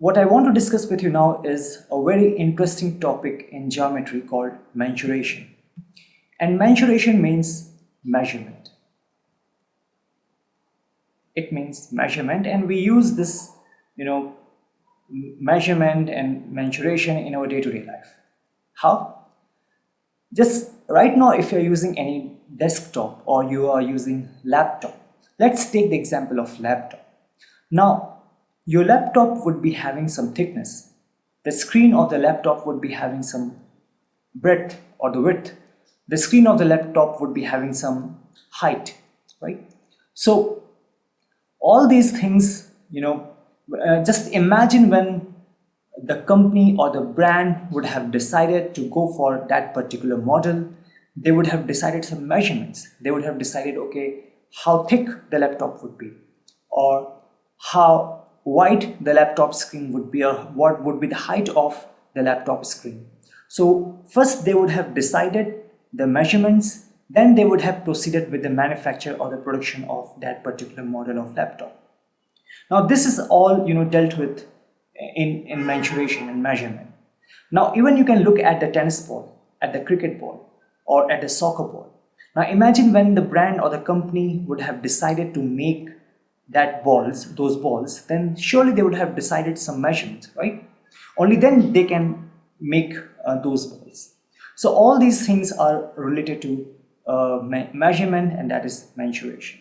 What I want to discuss with you now is a very interesting topic in geometry called mensuration. And mensuration means measurement. It means measurement, and we use this, measurement and mensuration in our day-to-day life. How? Just right now, if you're using any desktop or you are using laptop, let's take the example of laptop. Now, your laptop would be having some thickness. The screen of the laptop would be having some breadth or the width. The screen of the laptop would be having some height, right? So all these things, just imagine when the company or the brand would have decided to go for that particular model. They would have decided some measurements. They would have decided, okay, how thick the laptop would be, or how wide the laptop screen would be, or what would be the height of the laptop screen. So first they would have decided the measurements, then they would have proceeded with the manufacture or the production of that particular model of laptop. Now this is all dealt with in mensuration and measurement. Now even you can look at the tennis ball, at the cricket ball, or at the soccer ball. Now imagine when the brand or the company would have decided to make those balls, then surely they would have decided some measurements, right? Only then they can make those balls. So all these things are related to measurement, and that is mensuration.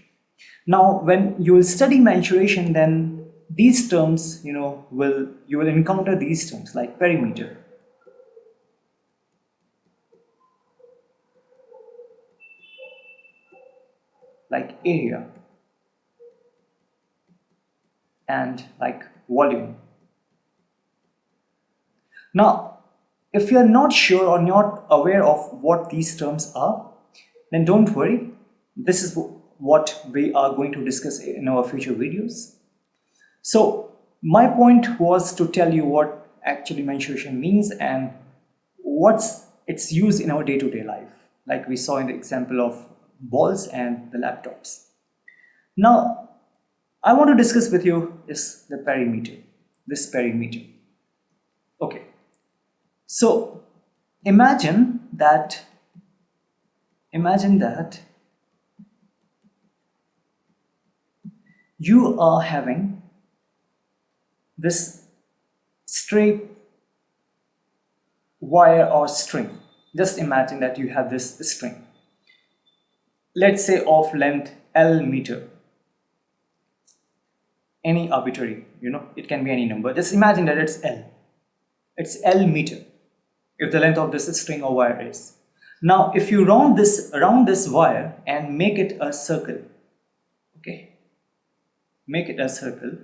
Now when you will study mensuration, then these terms, you will encounter these terms like perimeter, like area, and like volume. Now, if you are not sure or not aware of what these terms are, then don't worry. This is what we are going to discuss in our future videos. So my point was to tell you what actually mensuration means and what's its use in our day-to-day life, like we saw in the example of balls and the laptops. Now, I want to discuss with you is the perimeter, this perimeter. Okay, so imagine that you are having this straight wire or string. Just imagine that you have this string, let's say of length L meter, any arbitrary, it can be any number. Just imagine that it's L meter, if the length of this string or wire is. Now if you round this wire and make it a circle, okay, make it a circle.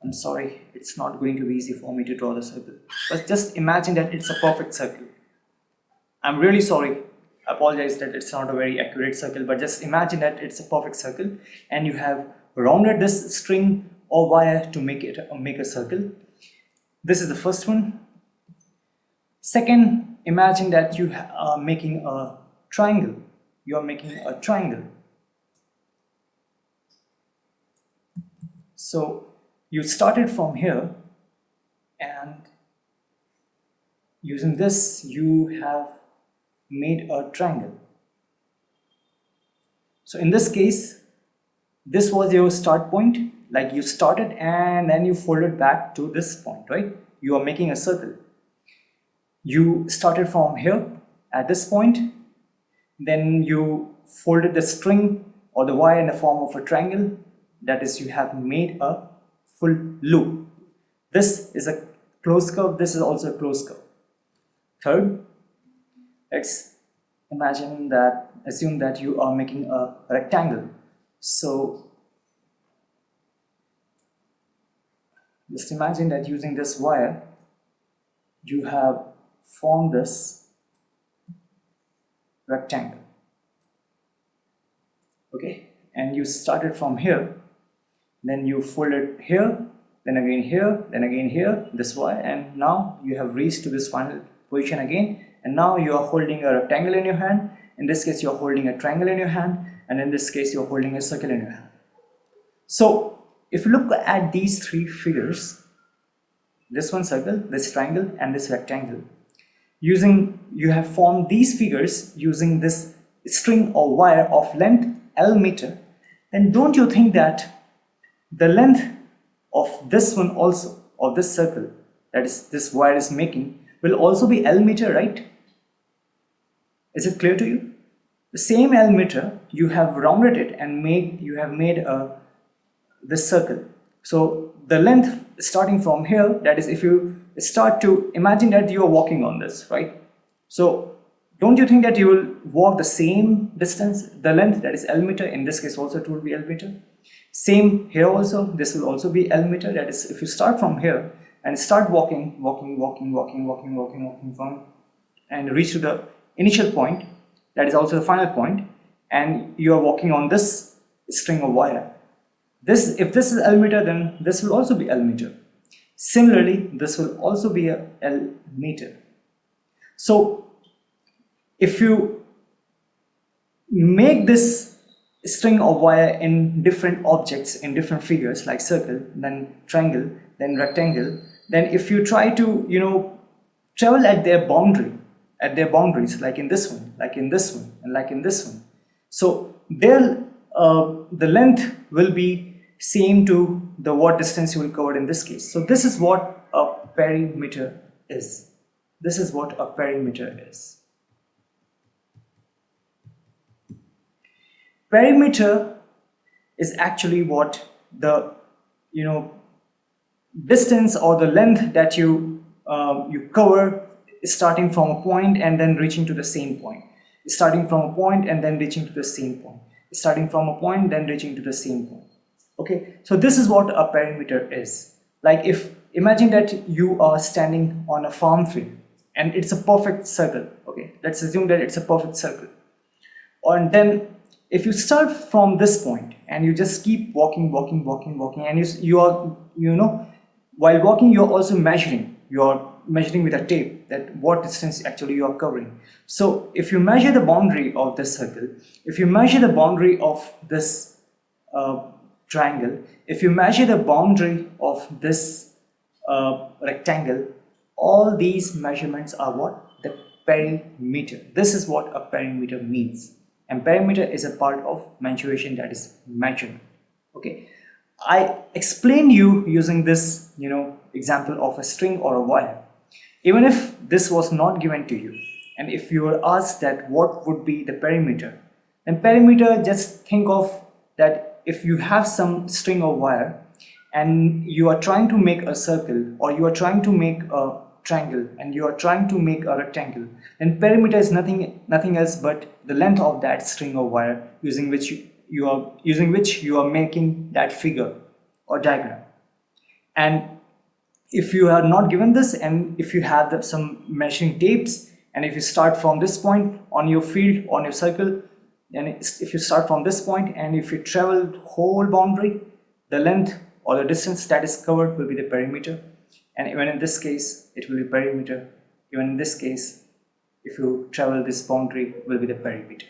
I'm sorry, it's not going to be easy for me to draw the circle, but just imagine that it's a perfect circle. I'm really sorry, I apologize that it's not a very accurate circle, but just imagine that it's a perfect circle and you have rounded this string or wire to make a circle. This is the first one. Second, imagine that you are making a triangle. You are making a triangle. So you started from here, and using this you have made a triangle. So in this case, this was your start point, like you started and then you folded back to this point, right? You are making a circle. You started from here at this point, then you folded the string or the wire in the form of a triangle, that is, you have made a full loop. This is a closed curve, this is also a closed curve. Third, let's assume that you are making a rectangle. So just imagine that using this wire you have formed this rectangle, okay, and you started from here, then you folded here, then again here, then again here, this wire, and now you have reached to this final position again, and now you are holding a rectangle in your hand. In this case you are holding a triangle in your hand, and in this case you are holding a circle in your hand. So if you look at these three figures, this one circle, this triangle and this rectangle, you have formed these figures using this string or wire of length L meter, then don't you think that the length of this one also, of this circle, that is this wire is making, will also be L meter, right? Is it clear to you? The same L meter, you have rounded it and you have made this circle. So the length starting from here, that is, if you start to imagine that you are walking on this, right? So don't you think that you will walk the same distance, the length, that is L meter, in this case also it will be L meter. Same here also, this will also be L meter, that is, if you start from here and start walking from, and reach to the initial point, that is also the final point, and you are walking on this string of wire. If this is L meter, then this will also be L meter. Similarly, this will also be a L meter. So if you make this string of wire in different objects, in different figures like circle, then triangle, then rectangle, then if you try to travel at their boundaries, like in this one, like in this one, and like in this one, so the length will be same to the what distance you will cover in this case. So this is what a perimeter is. This is what a perimeter is. Perimeter is actually what the distance or the length that you cover, starting from a point and then reaching to the same point, starting from a point and then reaching to the same point, starting from a point then reaching to the same point. Okay, so this is what a perimeter is. Like, if imagine that you are standing on a farm field and it's a perfect circle. Okay, let's assume that it's a perfect circle. And then if you start from this point and you just keep walking, and you are while walking, you're also measuring. You're measuring with a tape that what distance actually you are covering. So if you measure the boundary of this circle, if you measure the boundary of this triangle, if you measure the boundary of this rectangle, all these measurements are what? The perimeter. This is what a perimeter means. And perimeter is a part of mensuration, that is measurement. Okay, I explained you using this example of a string or a wire. Even if this was not given to you, and if you were asked that what would be the perimeter, then perimeter, just think of that if you have some string or wire and you are trying to make a circle, or you are trying to make a triangle, and you are trying to make a rectangle, then perimeter is nothing else but the length of that string or wire using which you are making that figure or diagram. And if you are not given this, and if you have some measuring tapes, and if you start from this point on your field, on your circle, and if you start from this point and if you travel whole boundary, the length or the distance that is covered will be the perimeter. And even in this case, it will be perimeter. Even in this case, if you travel this boundary, will be the perimeter.